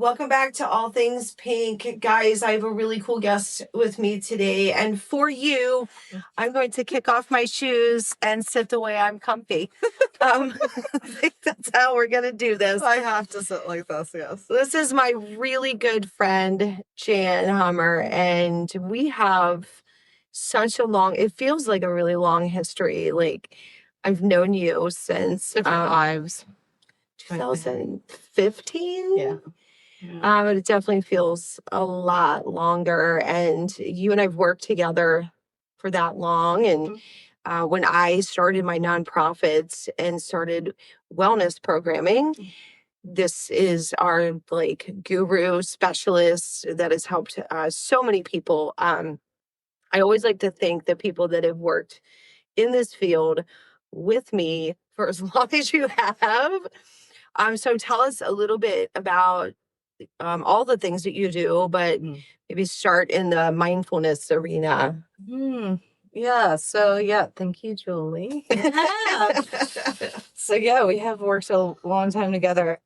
Welcome back to All Things Pink. Guys, I have a really cool guest with me today. And for you, I'm going to kick off my shoes and sit the way I'm comfy. I think that's how we're going to do this. I have to sit like this, yes. This is my really good friend, Jan Hummer, and we have such a it feels like a really long history. Like, I've known you since Different lives. 2015. Yeah. But it definitely feels a lot longer. And you and I've worked together for that long. And when I started my nonprofit and started wellness programming, this is our guru specialist that has helped so many people. I always like to thank the people that have worked in this field with me for as long as you have. So tell us a little bit about all the things that you do, but maybe start in the mindfulness arena. Yeah. So thank you, Julie. So we have worked a long time together.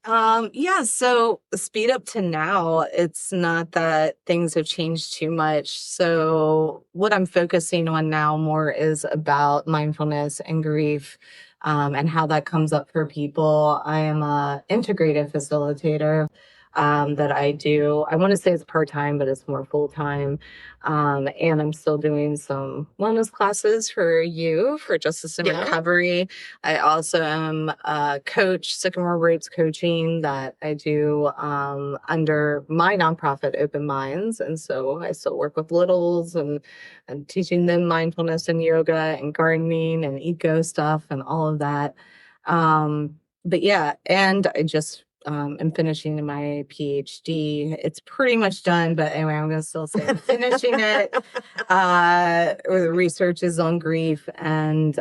So speed up to now, it's not that things have changed too much. So what I'm focusing on now more is about mindfulness and grief. And how that comes up for people. I am a integrative facilitator. That I do. I want to say it's part-time, but it's more full-time. And I'm still doing some wellness classes for Justice and Recovery. I also am a coach, Sycamore Roots coaching that I do under my nonprofit, Open Minds. And so I still work with littles and teaching them mindfulness and yoga and gardening and eco stuff and all of that. And I just I'm finishing my PhD. It's pretty much done, but anyway, I'm going to still say I'm finishing it. The research is on grief and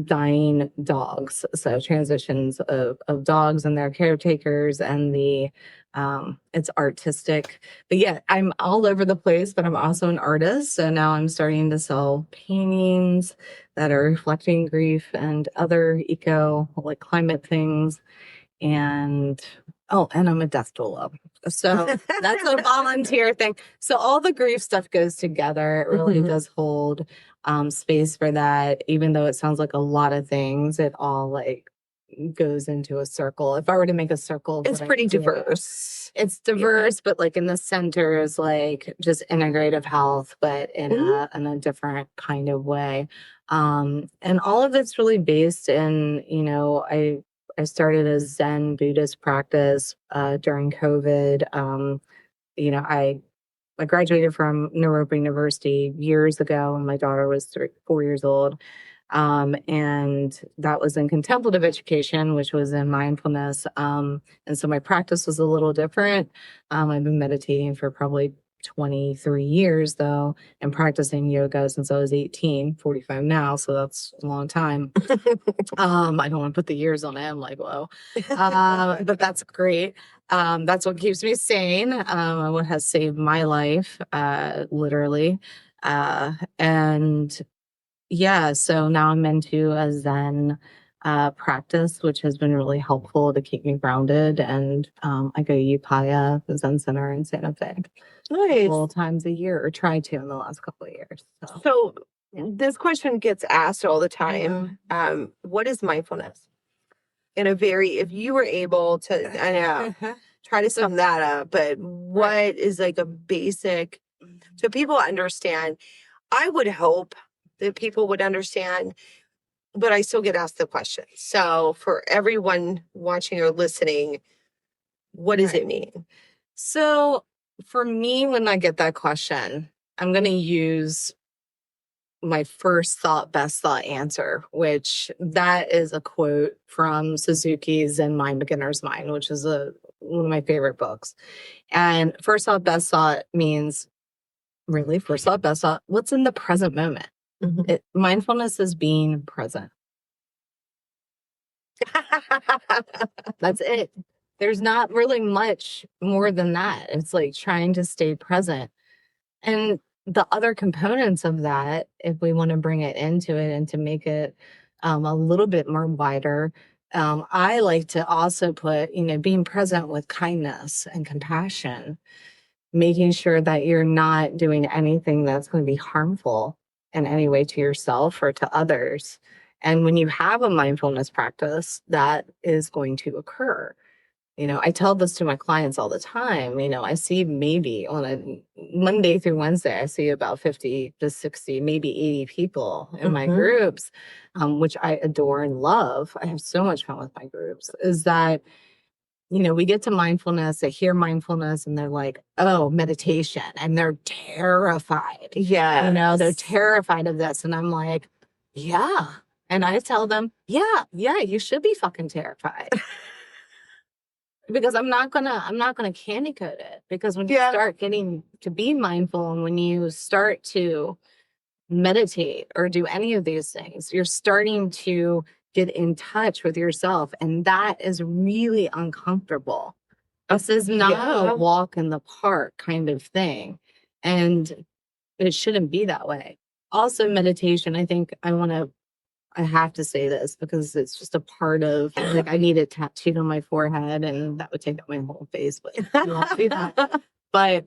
dying dogs. So transitions of dogs and their caretakers and it's artistic. But I'm all over the place, but I'm also an artist. So now I'm starting to sell paintings that are reflecting grief and other climate things. And I'm a death doula. So that's a volunteer thing. So all the grief stuff goes together. It really does hold space for that. Even though it sounds like a lot of things, it all goes into a circle. If I were to make a circle, it's pretty diverse. It's diverse, but in the center is just integrative health, but in a different kind of way. And all of it's really based in, I started a Zen Buddhist practice during COVID. I graduated from Naropa University years ago when my daughter was 4 years old. And that was in contemplative education, which was in mindfulness. And so my practice was a little different. I've been meditating for probably 23 years though, and practicing yoga since I was 18, 45 now. So that's a long time. I don't want to put the years on it. I'm whoa. But that's great. That's what keeps me sane. What has saved my life, literally. So now I'm into a Zen practice, which has been really helpful to keep me grounded. And I go to Upaya, the Zen Center in Santa Fe. Nice. Multiple times a year, or try to in the last couple of years. So this question gets asked all the time. What is mindfulness? If you were able to, I know, try to sum that up, but what is a basic, so people understand? I would hope that people would understand, but I still get asked the question. So for everyone watching or listening, what does it mean? So for me, when I get that question, I'm going to use my first thought, best thought answer, which that is a quote from Suzuki's Zen Mind, Beginner's Mind, which is one of my favorite books. And first thought, best thought means really first thought, best thought, what's in the present moment? Mindfulness is being present. That's it. There's not really much more than that. It's trying to stay present. And the other components of that, if we want to bring it into it and to make it a little bit more wider, I like to also put, being present with kindness and compassion, making sure that you're not doing anything that's going to be harmful in any way to yourself or to others. And when you have a mindfulness practice, that is going to occur. I tell this to my clients all the time. I see maybe on a Monday through Wednesday, I see about 50 to 60, maybe 80 people in my groups, which I adore and love. I have so much fun with my groups. Is that, we get to mindfulness, they hear mindfulness, and they're like, oh, meditation. And they're terrified. Yeah. They're terrified of this. And I'm like, yeah. And I tell them, yeah, you should be fucking terrified. Because I'm not gonna candy coat it. Because when you start getting to be mindful and when you start to meditate or do any of these things, you're starting to get in touch with yourself. And that is really uncomfortable. This is not a walk in the park kind of thing. And it shouldn't be that way. Also, meditation, I think I have to say this because it's just a part of, like, I need it tattooed on my forehead and that would take up my whole face, but I won't do that. But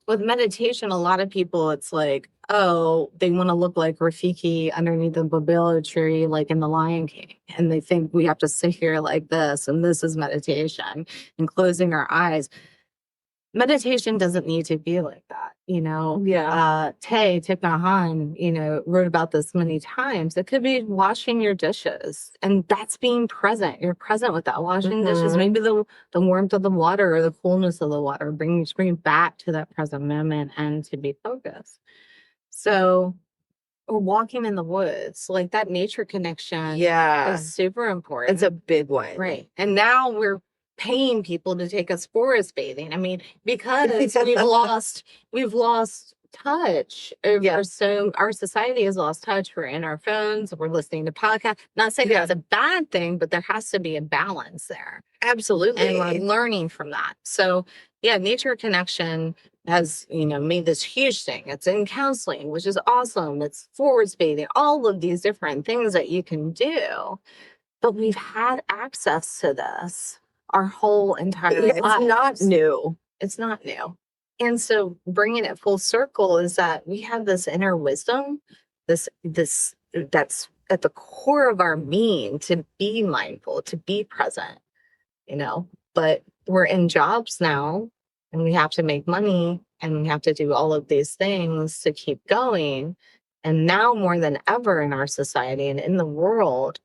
with meditation, a lot of people, it's like, oh, they want to look like Rafiki underneath the babilla tree, like in The Lion King. And they think we have to sit here like this, and this is meditation, and closing our eyes. Meditation doesn't need to be like that, Thich Nhat Hanh, wrote about this many times. It could be washing your dishes, and that's being present. You're present with that, washing dishes. Maybe the warmth of the water or the coolness of the water, bring you back to that present moment and to be focused. So, or walking in the woods, like that nature connection is super important. It's a big one. Right. And now we're paying people to take us forest bathing. I mean, because we've lost touch. So our society has lost touch. We're in our phones, we're listening to podcasts. Not saying that's a bad thing, but there has to be a balance there. Absolutely. And we're learning from that. So nature connection has, made this huge thing. It's in counseling, which is awesome. It's forest bathing, all of these different things that you can do. But we've had access to this our whole entire life. It's not new. And so bringing it full circle is that we have this inner wisdom, this that's at the core of our being, to be mindful, to be present, but we're in jobs now and we have to make money and we have to do all of these things to keep going. And now more than ever in our society and in the world,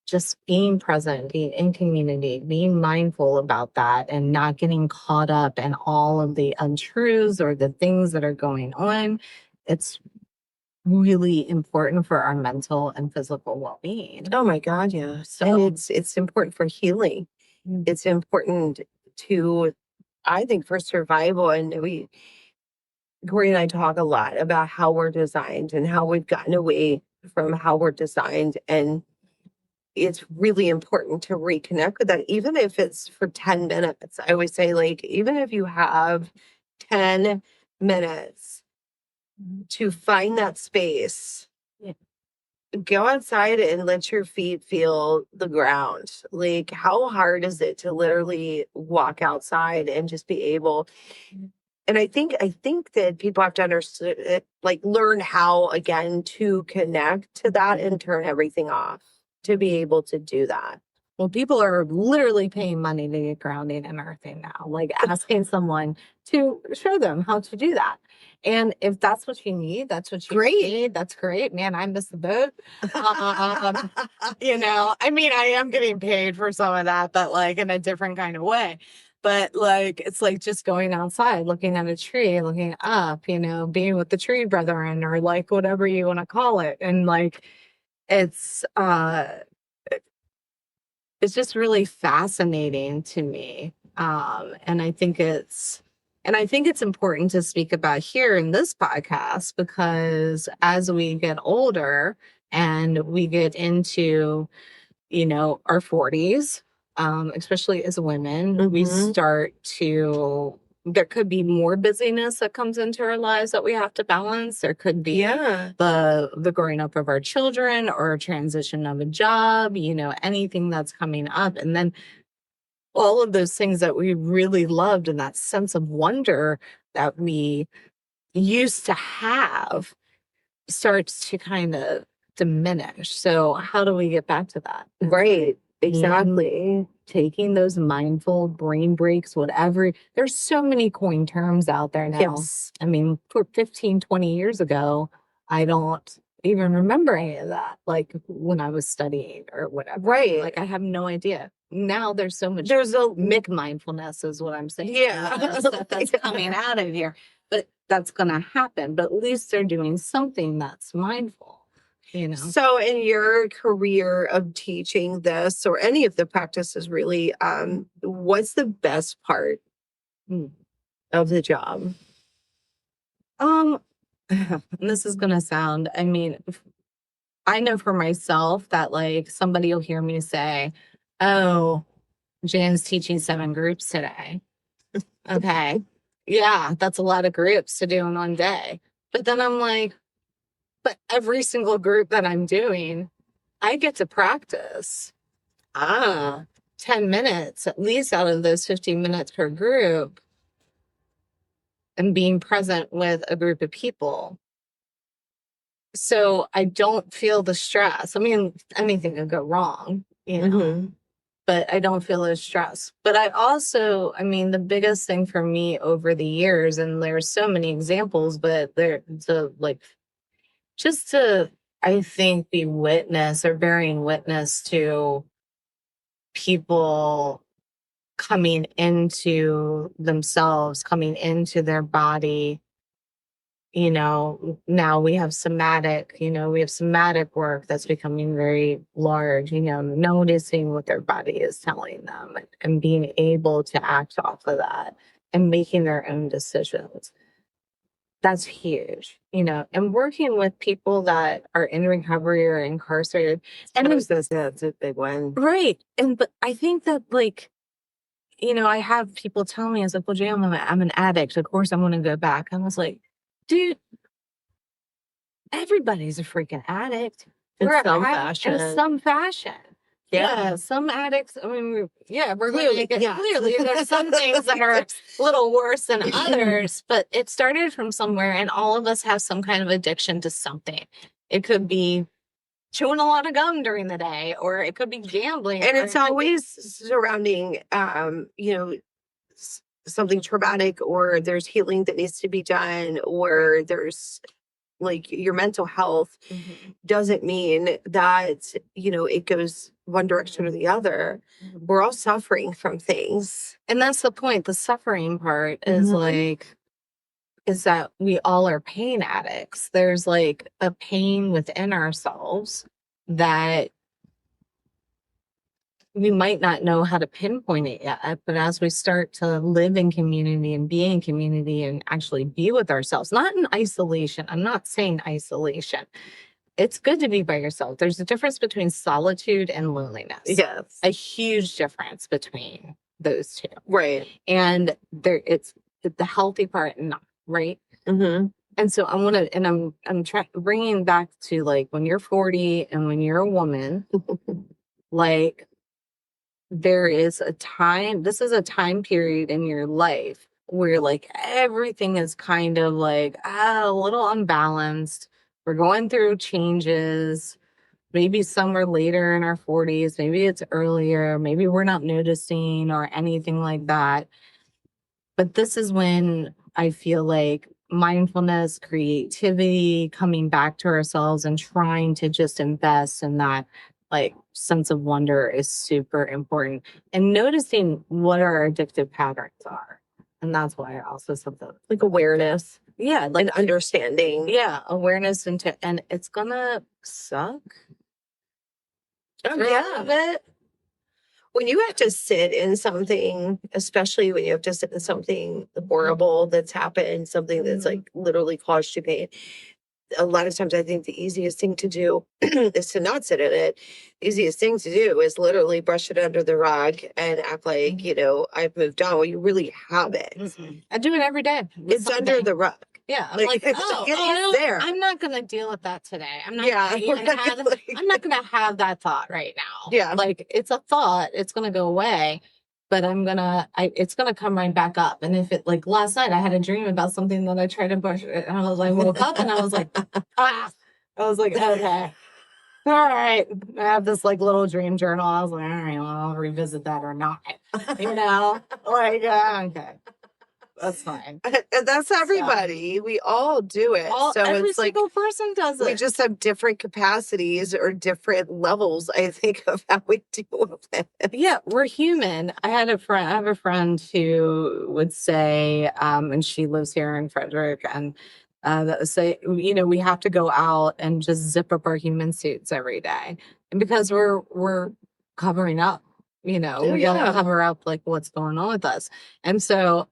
just being present, being in community, being mindful about that and not getting caught up in all of the untruths or the things that are going on. It's really important for our mental and physical well-being. Oh my God, yeah. So it's important for healing. It's important to, I think, for survival. And Corey and I talk a lot about how we're designed and how we've gotten away from how we're designed. And it's really important to reconnect with that, even if it's for 10 minutes. I always say, like, even if you have 10 minutes to find that space, go outside and let your feet feel the ground. Like, how hard is it to literally walk outside and just be able? And I think that people have to understand it, like, learn how, again, to connect to that and turn everything off to be able to do that. Well, people are literally paying money to get grounding and earthing now, like asking someone to show them how to do that. And if that's what you need, that's what you need. That's great, man. I miss the boat. I mean, I am getting paid for some of that, but like in a different kind of way. But like, it's like just going outside, looking at a tree, looking up, being with the tree brethren or like whatever you want to call it. And like, it's just really fascinating to me. And I think it's important to speak about here in this podcast, because as we get older and we get into, our 40s, especially as women, we start to there could be more busyness that comes into our lives that we have to balance. There could be the growing up of our children or a transition of a job, anything that's coming up. And then all of those things that we really loved and that sense of wonder that we used to have starts to kind of diminish. So how do we get back to that? Right. Exactly. Taking those mindful brain breaks, whatever. There's so many coined terms out there now. Yes. I mean, for 15, 20 years ago, I don't even remember any of that, like when I was studying or whatever. Right. Like, I have no idea. Now there's so much. There's a Mick mindfulness is what I'm saying. Yeah. Stuff that's coming out of here. But that's going to happen. But at least they're doing something that's mindful. So in your career of teaching this or any of the practices really, what's the best part of the job? This is going to sound, I mean, I know for myself that like somebody will hear me say, oh, Jan's teaching 7 groups today. Okay. Yeah, that's a lot of groups to do in one day. But then I'm like, but every single group that I'm doing, I get to practice 10 minutes, at least out of those 15 minutes per group, and being present with a group of people. So I don't feel the stress. I mean, anything could go wrong, but I don't feel the stress. But I mean, the biggest thing for me over the years, and there's so many examples, but just to, I think, be witness or bearing witness to people coming into themselves, coming into their body. Now we have somatic work that's becoming very large, noticing what their body is telling them and being able to act off of that and making their own decisions. That's huge, and working with people that are in recovery or incarcerated. And that's a big one. Right. But I think that I have people tell me, I was like, well, Jan, I'm an addict. Of course, I'm going to go back. I was like, dude, everybody's a freaking addict. In some fashion. Yeah, some addicts, I mean, we're clearly, clearly there's some things that are a little worse than others, but it started from somewhere, and all of us have some kind of addiction to something. It could be chewing a lot of gum during the day, or it could be gambling. And it's always surrounding, something traumatic, or there's healing that needs to be done, or there's like your mental health doesn't mean that, it goes one direction or the other. We're all suffering from things. And that's the point. The suffering part is is that we all are pain addicts. There's like a pain within ourselves that we might not know how to pinpoint it yet, but as we start to live in community and be in community and actually be with ourselves, not in isolation. I'm not saying isolation. It's good to be by yourself. There's a difference between solitude and loneliness. Yes. A huge difference between those two. Right. And it's the healthy part and not, right? Mm-hmm. And so I'm bringing back to like when you're 40 and when you're a woman, like, there is this is a time period in your life where like everything is kind of like a little unbalanced. We're going through changes. Maybe some are later in our 40s. Maybe it's earlier. Maybe we're not noticing or anything like that. But this is when I feel like mindfulness, creativity, coming back to ourselves and trying to just invest in that like sense of wonder is super important, and noticing what our addictive patterns are. And that's why I also said that, like awareness. Yeah. Like and understanding. Yeah. Awareness and it's gonna suck. Oh, yeah. When you have to sit in something, especially when you have to sit in something horrible that's happened, something that's like literally caused you pain, a lot of times I think the easiest thing to do is to not sit in it. The easiest thing to do is literally brush it under the rug and act like, I've moved on. Well, you really haven't. I do it every day. It's under the rug. Yeah, I'm like, it's there. I'm not gonna deal with that today. I'm not. Yeah, I'm not gonna have that thought right now. Yeah, like it's a thought. It's gonna go away, but it's gonna come right back up. And if it, like last night, I had a dream about something that I tried to brush, and I was like, woke up and I was like, I was like, okay. All right. I have this like little dream journal. I was like, all right, well, I'll revisit that or not. Okay. That's fine. And that's everybody. We all do it. So every it's like single person does it. We just have different capacities or different levels, I think, of how we deal with it. Yeah, we're human. I have a friend who would say, and she lives here in Frederick, and that would say, we have to go out and just zip up our human suits every day. And because we're covering up, we gotta cover up like what's going on with us. And so,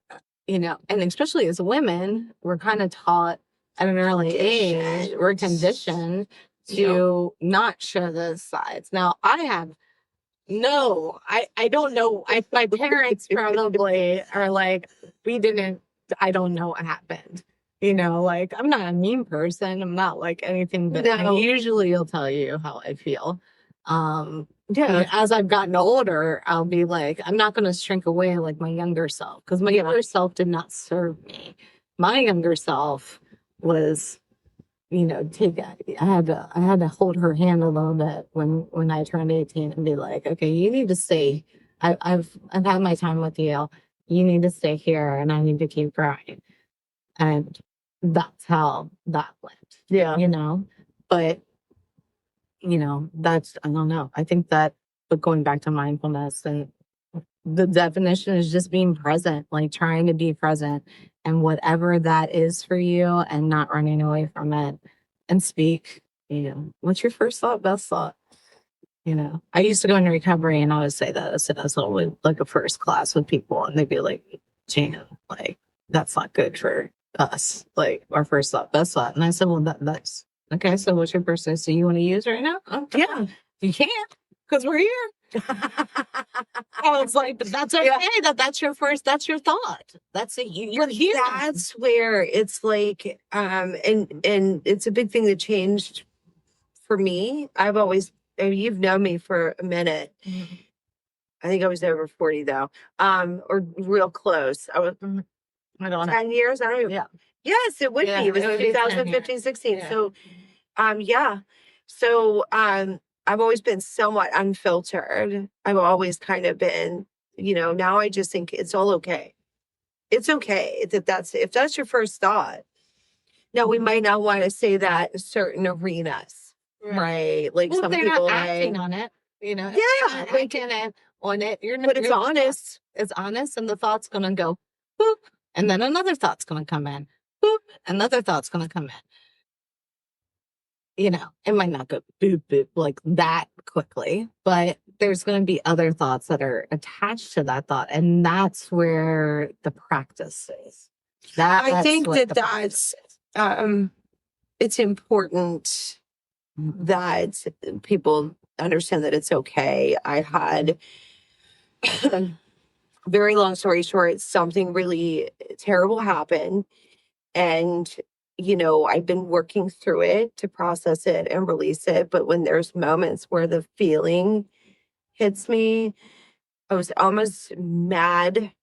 and especially as women, we're kind of taught at an early age, we're conditioned to not show those sides. Now, I don't know. My parents probably are like, I don't know what happened. Like I'm not a mean person. I'm not like anything, but I usually will tell you how I feel. As I've gotten older, I'll be like, I'm not going to shrink away like my younger self, because my younger self did not serve me. My younger self was, I had to hold her hand a little bit when I turned 18 and be like, okay, you need to stay. I've had my time with you. You need to stay here, and I need to keep growing. And that's how that went. Yeah. But that's, I don't know. I think that, but going back to mindfulness, and the definition is just being present, like trying to be present, and whatever that is for you, and not running away from it, and speak, what's your first thought, best thought? I used to go into recovery and I would say that as like a first class with people, and they'd be like, Jana, like, that's not good for us, like our first thought, best thought. And I said, well, that's okay. So what's your first thought? So you want to use right now? Okay. Yeah, you can't, because we're here. I was like, but that's okay. That's your thought. That's it. You're here. That's where it's like, and it's a big thing that changed for me. You've known me for a minute. Mm-hmm. I think I was over 40 though, or real close. I was. Mm-hmm. I don't know. 10 years? I don't even. Yeah. Yes, it would be. It was 2015, 16. Yeah. So, So, I've always been somewhat unfiltered. I've always kind of been, now I just think it's all okay. It's okay if that's your first thought. Now, we might not want to say that in certain arenas, right? Like some people not acting on it, Yeah. Acting on it. But it's honest. It's honest, and the thought's going to go, boop. And then another thought's going to come in. Boop. Another thought's going to come in. It might not go boop, boop like that quickly, but there's going to be other thoughts that are attached to that thought. And that's where the practice is. I think that's it's important that people understand that it's okay. I had very long story short, something really terrible happened. And, I've been working through it to process it and release it. But when there's moments where the feeling hits me, I was almost mad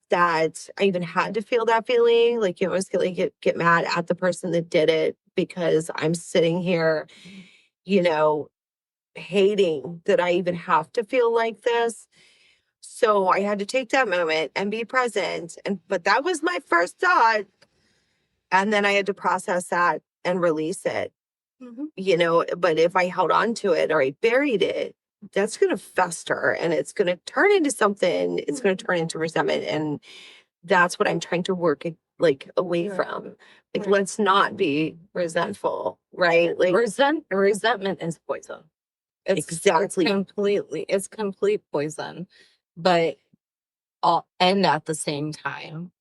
that I even had to feel that feeling. Like, it was like get mad at the person that did it, because I'm sitting here, hating that I even have to feel like this. So I had to take that moment and be present. But that was my first thought. And then I had to process that and release it. Mm-hmm. But if I held on to it or I buried it, that's going to fester, and it's going to turn into something. It's going to turn into resentment. And that's what I'm trying to work away from. Like, let's not be resentful, right? Like, resentment is poison. Exactly. It's complete poison. But and at the same time,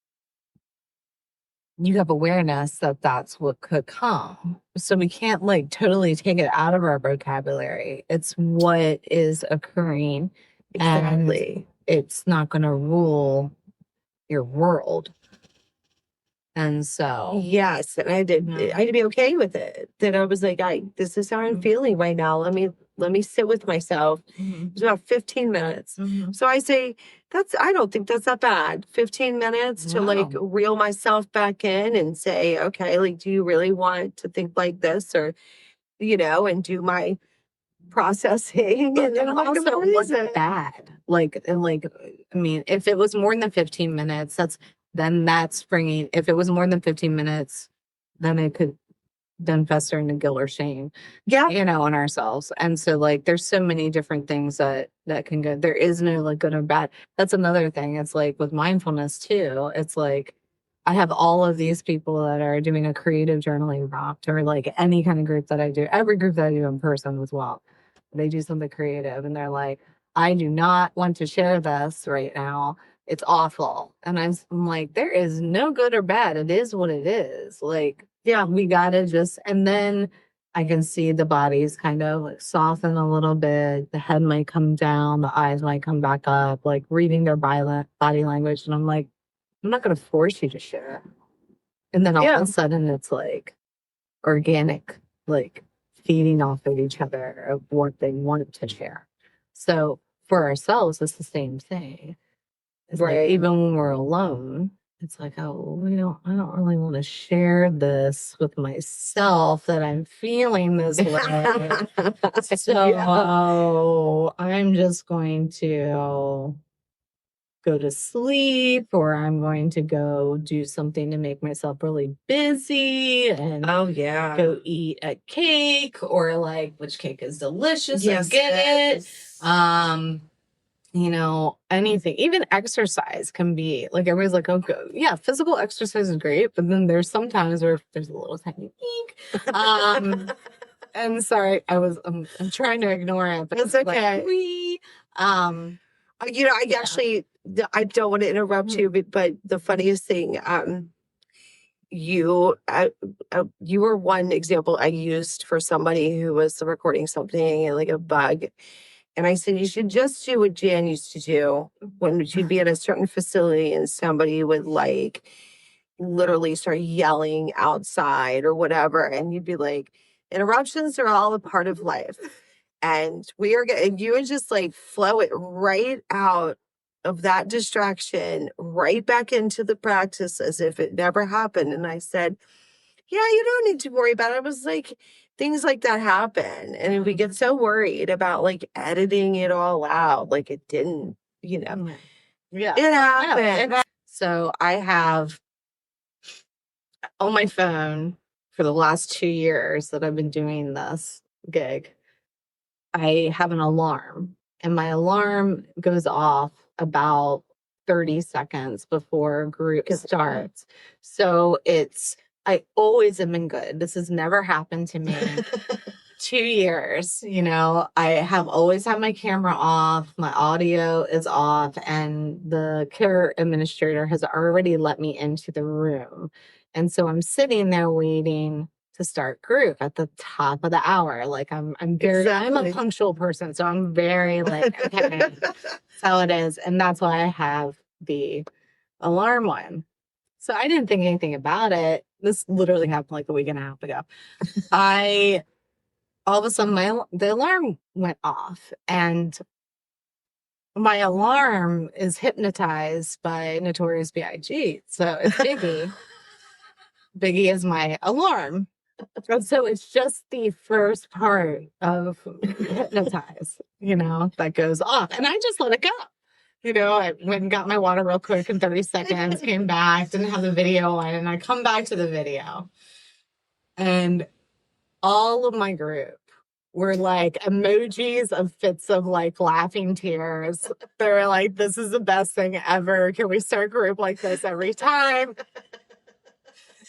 you have awareness that that's what could come. So we can't like totally take it out of our vocabulary. It's what is occurring. Exactly. And it's not going to rule your world. And so, yes, and I had to be okay with it. That I was like, this is how I'm feeling right now. Let me sit with myself. It's about 15 minutes. So I say, I don't think that's that bad. 15 minutes to like reel myself back in and say, okay, like, do you really want to think like this? Or, and do my processing. And then also wasn't bad. I mean, if it was more than 15 minutes, that's bringing, if it was more than 15 minutes, then it could then fester into guilt or shame, on ourselves. And so like, there's so many different things that can go. There is no like good or bad. That's another thing. It's like with mindfulness too. It's like, I have all of these people that are doing a creative journaling prompt or like any kind of group that I do, every group that I do in person as well. They do something creative and they're like, I do not want to share this right now. It's awful. And I'm like, there is no good or bad. It is what it is. Like, we gotta just, and then I can see the bodies kind of like soften a little bit. The head might come down, the eyes might come back up, like reading their body language. And I'm like, I'm not going to force you to share. And then all of a sudden it's like organic, like feeding off of each other of what they want to share. So for ourselves, it's the same thing. It's like even when we're alone, it's like, oh, I don't really want to share this with myself that I'm feeling this way. So I'm just going to go to sleep, or I'm going to go do something to make myself really busy and go eat a cake, or like, which cake is delicious. I get it. Anything, even exercise can be like, everybody's like, okay, yeah, physical exercise is great, but then there's sometimes where there's a little tiny peak. And sorry, I'm trying to ignore it, but it's okay. Actually, I don't want to interrupt you, but the funniest thing, you were one example I used for somebody who was recording something and like a bug. And I said, you should just do what Jan used to do when she'd be at a certain facility and somebody would like literally start yelling outside or whatever. And you'd be like, interruptions are all a part of life. And you would just like flow it right out of that distraction, right back into the practice as if it never happened. And I said, yeah, you don't need to worry about it. I was like, things like that happen. And we get so worried about like editing it all out. Like it didn't, it happened. So I have on my phone for the last 2 years that I've been doing this gig, I have an alarm, and my alarm goes off about 30 seconds before group starts. So I always have been good. This has never happened to me. 2 years, I have always had my camera off, my audio is off, and the care administrator has already let me into the room. And so I'm sitting there waiting to start group at the top of the hour. Like I'm a punctual person, so I'm very like, okay, that's how it is. And that's why I have the alarm one. So I didn't think anything about it. This literally happened like a week and a half ago. All of a sudden the alarm went off, and my alarm is hypnotized by Notorious B.I.G. So it's Biggie. Biggie is my alarm. And so it's just the first part of hypnotize, that goes off. And I just let it go. I went and got my water real quick in 30 seconds, came back, didn't have the video on, and I come back to the video. And all of my group were like emojis of fits of like laughing tears. They were like, this is the best thing ever. Can we start group like this every time?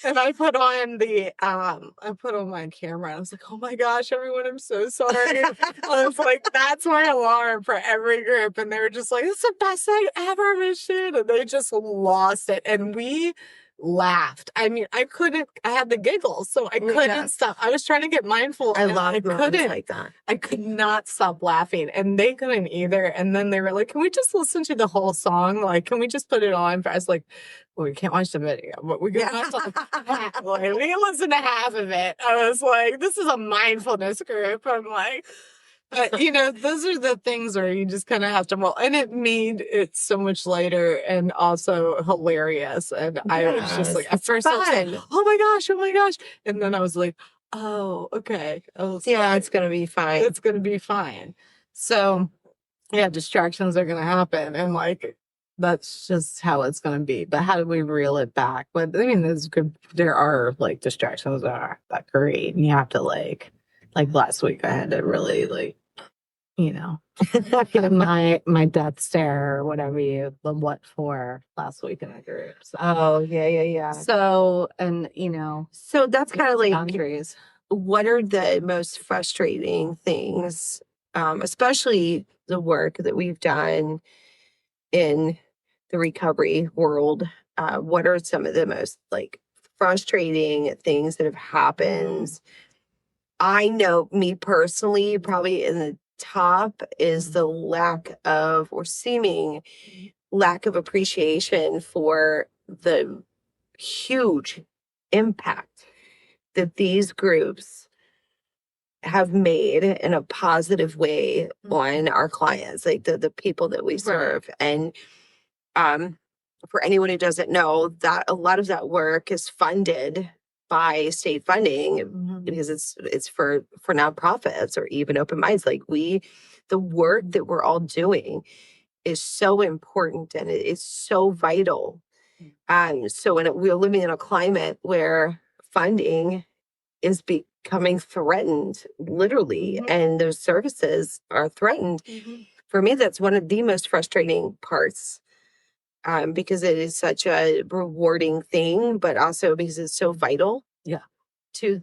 And I put on my camera. I was like, oh my gosh, everyone, I'm so sorry. I was like, that's my alarm for every group. And they were just like, it's the best thing ever, Mission. And they just lost it. And we laughed. I mean, I had the giggles, so I couldn't stop. I was trying to get mindful. I love moments couldn't. like that. I could not stop laughing, and they couldn't either. And then they were like, "Can we just listen to the whole song? Like, can we just put it on?" I was like, "Well, we can't watch the video, but we can watch like, we can listen to half of it." I was like, "This is a mindfulness group." I'm like, but those are the things where you just kind of have to roll, and it made it so much lighter and also hilarious. And I was just like, at first, I was like, oh my gosh, and then I was like, oh, okay. It's gonna be fine. It's gonna be fine. So, yeah, distractions are gonna happen, and like that's just how it's gonna be. But how do we reel it back? But I mean, there are like distractions that are that great, and you have to like last week I had to really give my death stare or whatever the what for last week in the group. So, yeah. So, and so that's kind of like boundaries. What are the most frustrating things, especially the work that we've done in the recovery world? What are some of the most like frustrating things that have happened? I know me personally, probably in the top is the lack of or seeming lack of appreciation for the huge impact that these groups have made in a positive way on our clients, like the people that we serve. And for anyone who doesn't know, that a lot of that work is funded by state funding because it's for nonprofits or even open minds. Like the work that we're all doing is so important and it is so vital. So we're living in a climate where funding is becoming threatened, literally, and those services are threatened. For me, that's one of the most frustrating parts. Because it is such a rewarding thing, but also because it's so vital to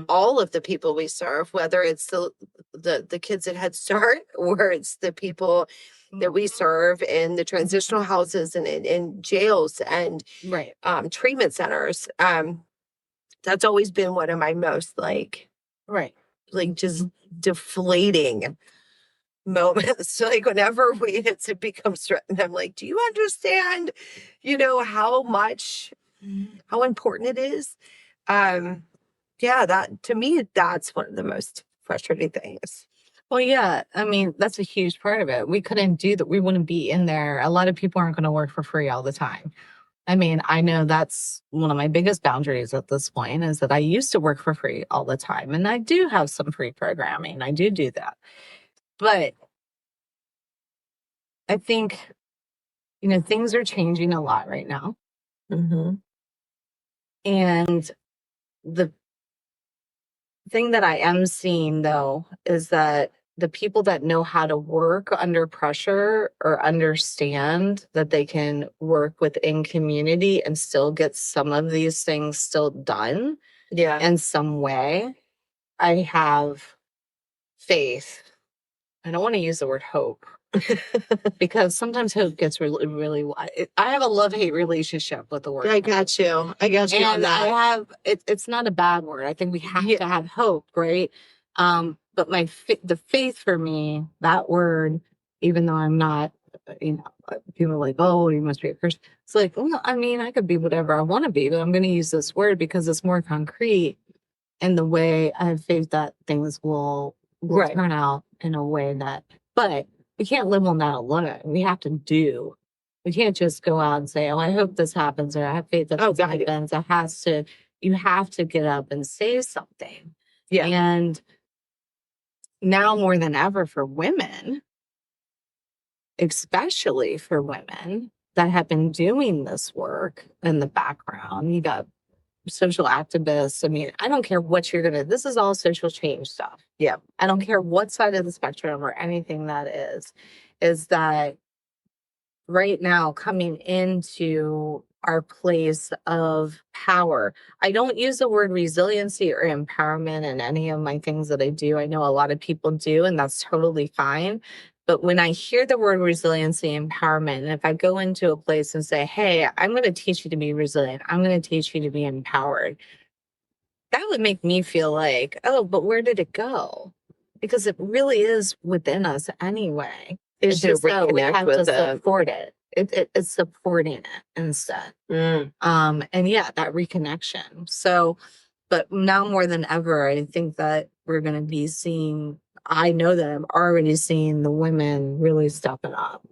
all of the people we serve, whether it's the kids at Head Start or it's the people that we serve in the transitional houses and in jails and treatment centers. That's always been one of my most like just deflating moments. Like whenever it becomes threatened, I'm like, do you understand, how important it is? That to me, that's one of the most frustrating things. Well, yeah, I mean, that's a huge part of it. We couldn't do that. We wouldn't be in there. A lot of people aren't going to work for free all the time. I mean, I know that's one of my biggest boundaries at this point is that I used to work for free all the time. And I do have some free programming. I do that. But I think, things are changing a lot right now. And the thing that I am seeing, though, is that the people that know how to work under pressure or understand that they can work within community and still get some of these things still done in some way, I have faith. I don't want to use the word hope because sometimes hope gets really, really wide. I have a love-hate relationship with the word I got you. I got you on that. It's not a bad word. I think we have to have hope, right? But the faith for me, that word, even though I'm not, people are like, oh, you must be a Christian. It's like, well, I mean, I could be whatever I want to be, but I'm going to use this word because it's more concrete in the way I have faith that things will turn out in a way that, but we can't live on that alone. We have to do. We can't just go out and say, oh, I hope this happens or I have faith that this happens. You have to get up and say something. Yeah. And now more than ever for women, especially for women that have been doing this work in the background, you got social activists. I mean, I don't care what you're this is all social change stuff. Yeah. I don't care what side of the spectrum or anything that is that right now coming into our place of power. I don't use the word resiliency or empowerment in any of my things that I do. I know a lot of people do, and that's totally fine. But when I hear the word resiliency, empowerment, and if I go into a place and say, hey, I'm going to teach you to be resilient, I'm going to teach you to be empowered, that would make me feel like, oh, but where did it go? Because it really is within us anyway. It's just that we have to support it. It's supporting it instead. And yeah, that reconnection. So, but now more than ever, I think that we're going to be seeing, I know that I'm already seeing the women really stepping up,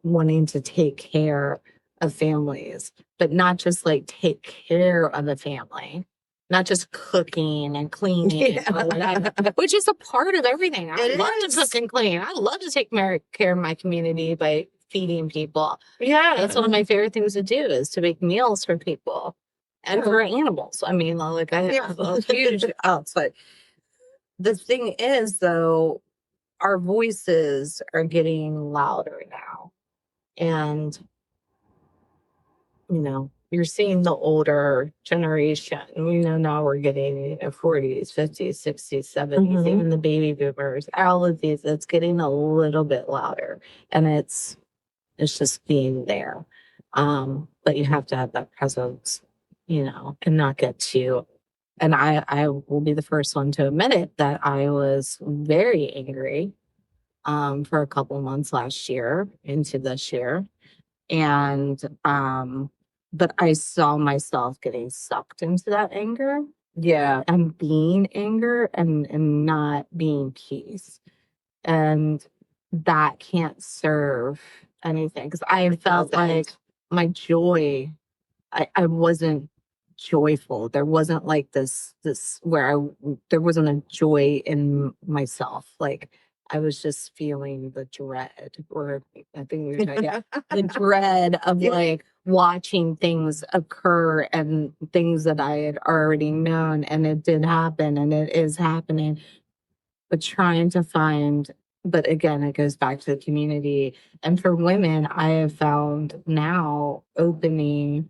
wanting to take care of families, but not just like take care of the family, not just cooking and cleaning, which is a part of everything. I love to cook and clean. I love to take care of my community by feeding people. Yeah. That's one of my favorite things to do, is to make meals for people and for animals. I mean, like I have a huge outside. The thing is, though, our voices are getting louder now. And, you're seeing the older generation. Now we're getting 40s, 50s, 60s, 70s, even the baby boomers, all of these, it's getting a little bit louder. And it's just being there. But you have to have that presence, and not get too. And I will be the first one to admit it, that I was very angry for a couple months last year into this year. And but I saw myself getting sucked into that anger. Yeah. And being anger and not being peace. And that can't serve anything. Because I felt like my joy, I wasn't joyful. There wasn't like this where there wasn't a joy in myself. Like I was just feeling the dread, or I think we were talking about the dread of like watching things occur and things that I had already known, and it did happen and it is happening. But trying to find, but again, it goes back to the community. And for women, I have found now opening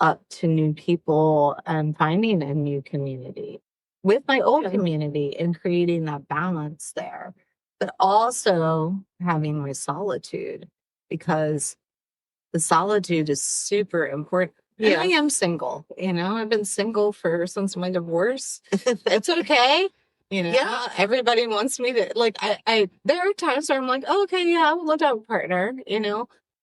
up to new people and finding a new community with my old community and creating that balance there, but also having my solitude, because the solitude is super important. Yeah. I am single, I've been single since my divorce. It's okay. Yeah, everybody wants me to, like, I there are times where I'm like, oh, okay, yeah, I would love to have a partner,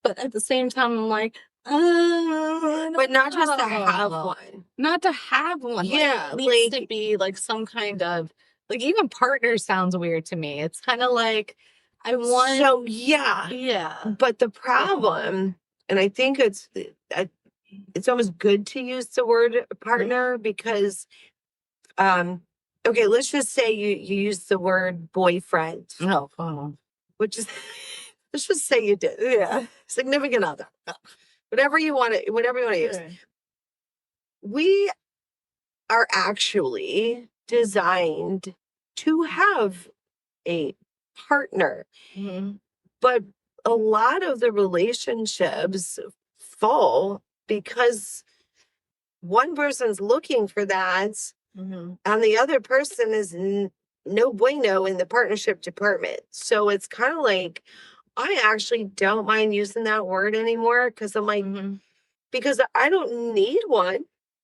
but at the same time, I'm like, but not just to have one. Not to have one. Yeah. Like, it needs to be like some kind of, like, even partner sounds weird to me. It's kind of like, I want. So, yeah. Yeah. But the problem, and I think it's almost good to use the word partner, because, okay, let's just say you use the word boyfriend. Oh. Which is, let's just say you did. Yeah. Significant other. Whatever you want to use. Right. We are actually designed to have a partner. Mm-hmm. But a lot of the relationships fall because one person's looking for that, and the other person is no bueno in the partnership department. So it's kind of like, I actually don't mind using that word anymore, because I'm like, because I don't need one.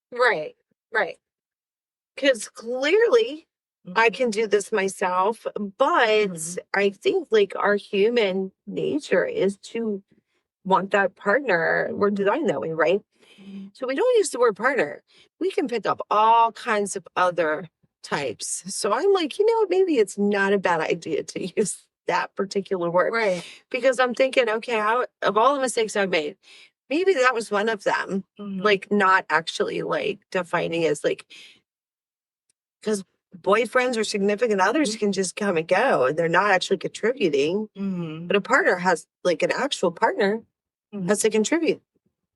Right. Because clearly I can do this myself. But I think like our human nature is to want that partner. We're designed that way, right? So we don't use the word partner. We can pick up all kinds of other types. So I'm like, maybe it's not a bad idea to use that particular word. Right. Because I'm thinking, okay, of all the mistakes I've made, maybe that was one of them. Like, not actually like defining as like, because boyfriends or significant others can just come and go and they're not actually contributing. But a partner has, like, an actual partner has to contribute.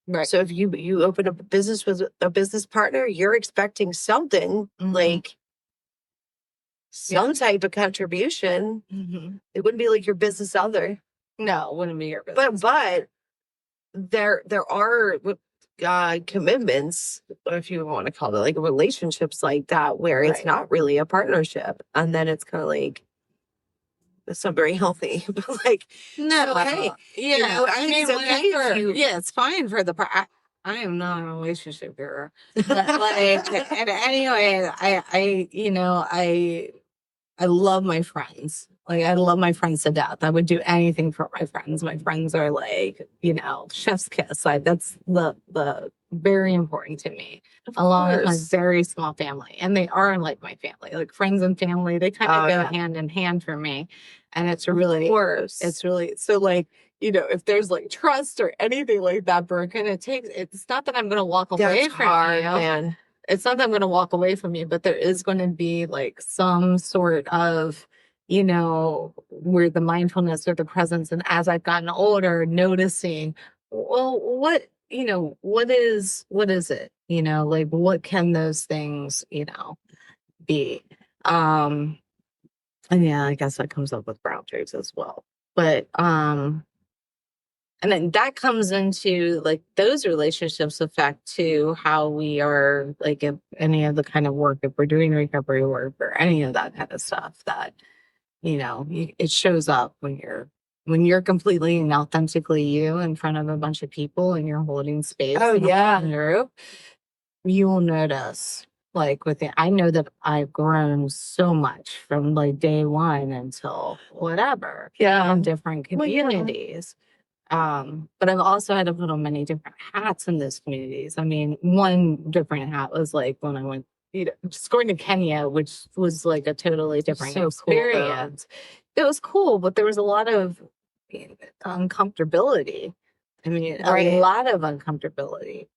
Right. So if you open up a business with a business partner, you're expecting something, like some type of contribution. It wouldn't be like your business other. No, it wouldn't be your business. But there are commitments, if you want to call it, like relationships like that, where it's not really a partnership. And then it's kind of like, that's not very healthy. But like, No, so, hey, yeah, I think it's okay if you. yeah, it's fine for the I am not a relationship guru, but like, and anyway, I love my friends. Like, I love my friends to death. I would do anything for my friends. My friends are like, chef's kiss. Like, that's the very important to me. Of Along with my course. very small family. And they are like my family. Like, friends and family, they kind of Oh, go yeah. hand in hand for me. And it's Of really, course. so like, if there's like trust or anything like that broken, it's not that I'm going to walk away That's from hard, you. man. It's not that I'm going to walk away from you, but there is going to be like some sort of, where the mindfulness or the presence. And as I've gotten older, noticing, well, what is it? Like, what can those things, be? And yeah, I guess that comes up with boundaries as well. But, and then that comes into like those relationships affect to how we are like if any of the kind of work, if we're doing recovery work or any of that kind of stuff that, it shows up when you're completely and authentically you in front of a bunch of people and you're holding space. Oh, yeah. Group, you will notice like I know that I've grown so much from like day one until whatever. Yeah. In different communities. But I've also had to put on many different hats in those communities. I mean, one different hat was like when I went, just going to Kenya, which was like a totally different experience. It was cool, but there was a lot of uncomfortability. I mean, a lot of uncomfortability.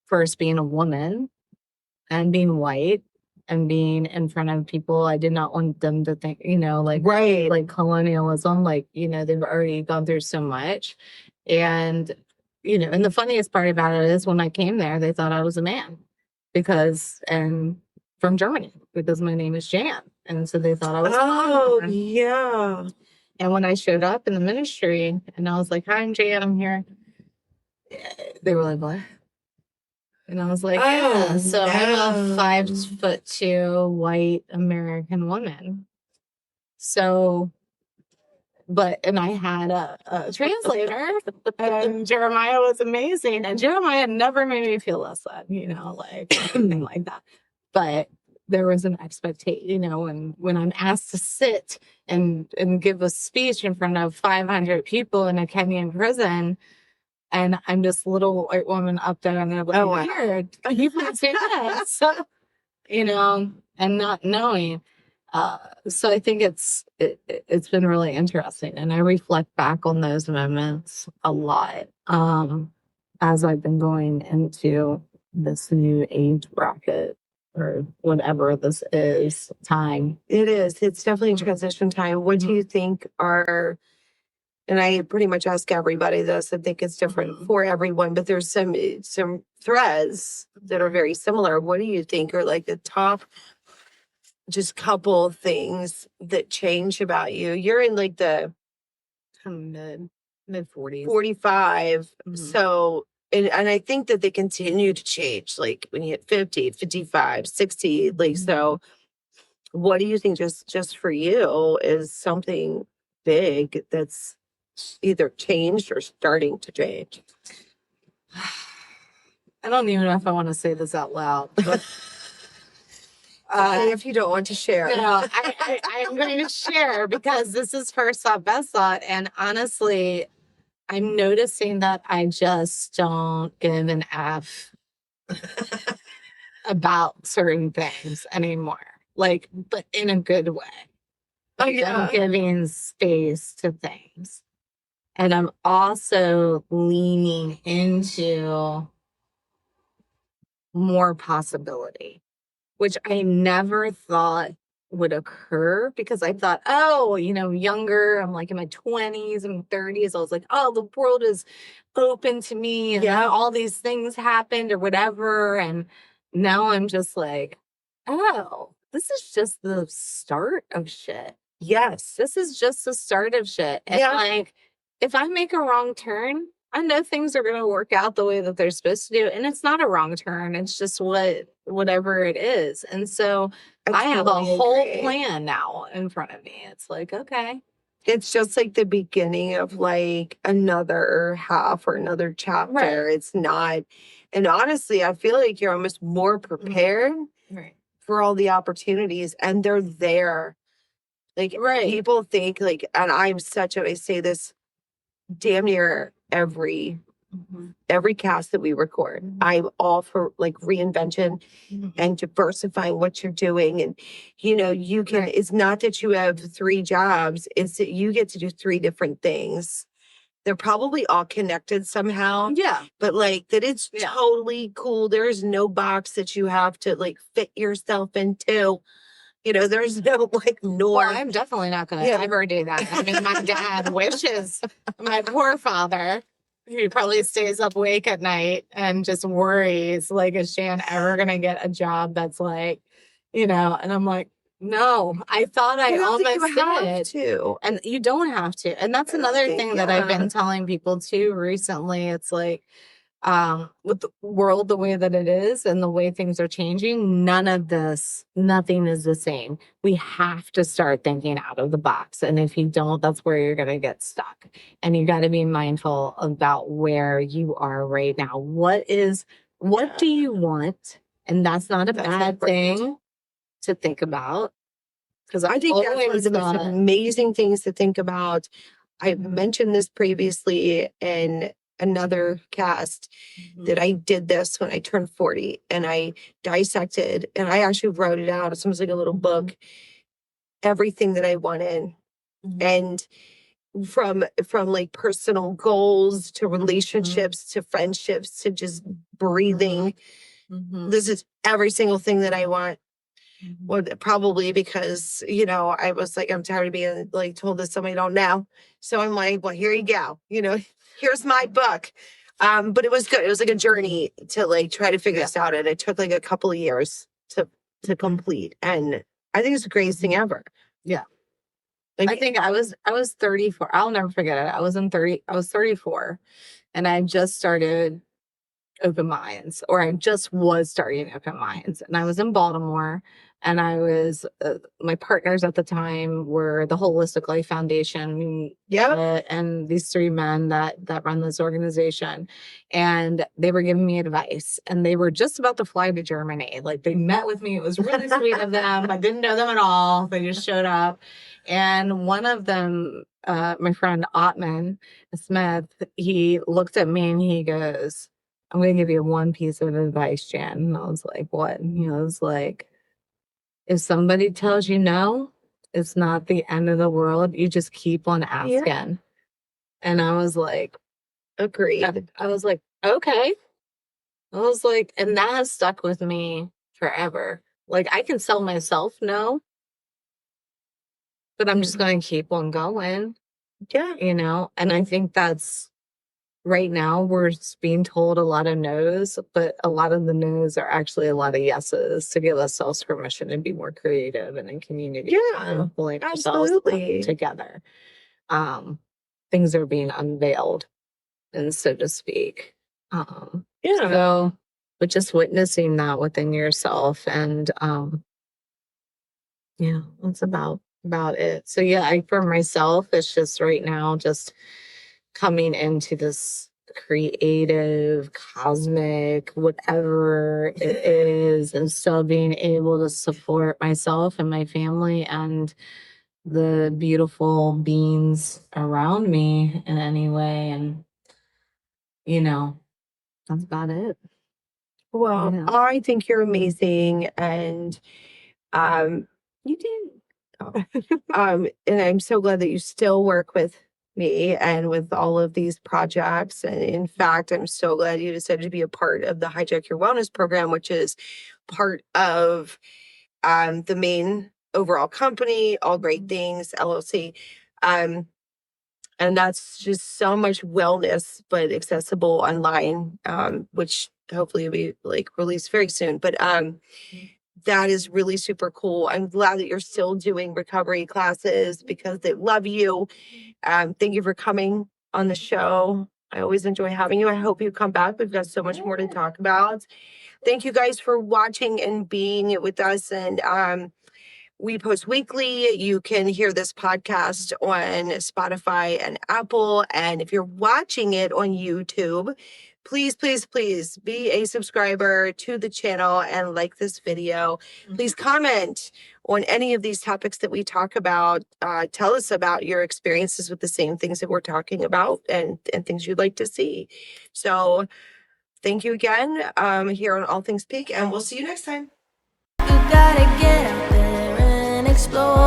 First being a woman and being white and being in front of people, I did not want them to think, like colonialism, like, they've already gone through so much. And, and the funniest part about it is when I came there, they thought I was a man and from Germany, because my name is Jan. And so they thought I was. Oh, yeah. And when I showed up in the ministry and I was like, hi, I'm Jan, I'm here. They were like, what? And I was like, yeah, so I'm a 5'2" white American woman. So, and I had a translator, and Jeremiah was amazing. And Jeremiah never made me feel less than, like anything like that. But there was an expectation, and when I'm asked to sit and give a speech in front of 500 people in a Kenyan prison, and I'm this little white woman up there, and they're like, here, you can say that. So, and not knowing. So I think it's been really interesting. And I reflect back on those moments a lot as I've been going into this new age bracket or whatever this is time. It is. It's definitely a transition time. What do you think are... And I pretty much ask everybody this. I think it's different for everyone, but there's some threads that are very similar. What do you think are like the top, just couple of things that change about you? You're in like the mid 40s, 45. So, and I think that they continue to change. Like when you hit 50, 55, 60, like, so what do you think just for you is something big that's either changed or starting to change? I don't even know if I want to say this out loud, but if you don't want to share. No, I'm going to share because this is first thought, best thought. And honestly, I'm noticing that I just don't give an F about certain things anymore. Like, but in a good way. I'm giving space to things. And I'm also leaning into more possibility, which I never thought would occur because I thought, younger, I'm like in my 20s and 30s. I was like, oh, the world is open to me. And all these things happened or whatever. And now I'm just like, oh, this is just the start of shit. Yes. This is just the start of shit. And like, if I make a wrong turn, I know things are going to work out the way that they're supposed to do. And it's not a wrong turn. It's just whatever it is. And so I have a totally whole agree. plan now in front of me. It's like, okay. It's just like the beginning of like another half or another chapter. Right. It's not, and honestly, I feel like you're almost more prepared Right. for all the opportunities, and they're there. Like Right. people think like, and I say this damn near every cast that we record. I'm all for like reinvention and diversifying what you're doing. And, you can, it's not that you have 3 jobs, it's that you get to do 3 different things. They're probably all connected somehow. Yeah. But like that it's totally cool. There's no box that you have to like fit yourself into. There's no like norm. Well, I'm definitely not going to ever do that. I mean, my dad wishes, my poor father, he probably stays up awake at night and just worries, like, is Shan ever going to get a job that's like, and I'm like, no, I thought I almost did. To. And you don't have to. And that's another thing that I've been telling people too recently. It's like, with the world the way that it is and the way things are changing, nothing is the same. We have to start thinking out of the box. And if you don't, that's where you're going to get stuck. And you got to be mindful about where you are right now. What do you want? And that's not a bad thing to think about. Because I think that's one of the most amazing things to think about. I've mentioned this previously in another cast that I did this when I turned 40, and I dissected, and I actually wrote it out. It's almost like a little book, everything that I wanted. And from like personal goals to relationships to friendships to just breathing. This is every single thing that I want. Well, probably because, I was like, I'm tired of being like told that somebody don't know. So I'm like, well, here you go. Here's my book. But it was good. It was like a journey to like try to figure this out. And it took like a couple of years to complete. And I think it's the greatest thing ever. Yeah. I think I was 34. I'll never forget it. I was 34 and I just started Open Minds, or I just was starting Open Minds, and I was in Baltimore, and I was my partners at the time were the Holistic Life Foundation, and these 3 men that run this organization, and they were giving me advice, and they were just about to fly to Germany. Like they met with me, it was really sweet of them. I didn't know them at all. They just showed up, and one of them, my friend Ottman Smith, he looked at me and he goes, I'm going to give you one piece of advice, Jan. And I was like, what? And he was like, if somebody tells you no, it's not the end of the world. You just keep on asking. Yeah. And I was like, agreed. I was like, okay. I was like, and that has stuck with me forever. Like I can tell myself no, but I'm just going to keep on going. Yeah. And I think that's, right now, we're being told a lot of no's, but a lot of the no's are actually a lot of yeses to give ourselves permission to be more creative and in community. Yeah, pulling ourselves together. Things are being unveiled, and so to speak. So, but just witnessing that within yourself, and that's about it. So for myself, it's just right now, just coming into this creative, cosmic, whatever it is, and still being able to support myself and my family and the beautiful beings around me in any way. And, that's about it. Well, I think you're amazing. And you did. And I'm so glad that you still work with me and with all of these projects. And in fact, I'm so glad you decided to be a part of the Hijack Your Wellness program, which is part of the main overall company, All Great Things, LLC. And that's just so much wellness, but accessible online, which hopefully will be like released very soon. But that is really super cool. I'm glad that you're still doing recovery classes because they love you. Thank you for coming on the show. I always enjoy having you. I hope you come back. We've got so much more to talk about. Thank you guys for watching and being with us. And we post weekly. You can hear this podcast on Spotify and Apple. And if you're watching it on YouTube, please, please, please be a subscriber to the channel and like this video. Please comment on any of these topics that we talk about. Tell us about your experiences with the same things that we're talking about and things you'd like to see. So thank you again here on All Things Peak, and we'll see you next time. You gotta get out there and explore.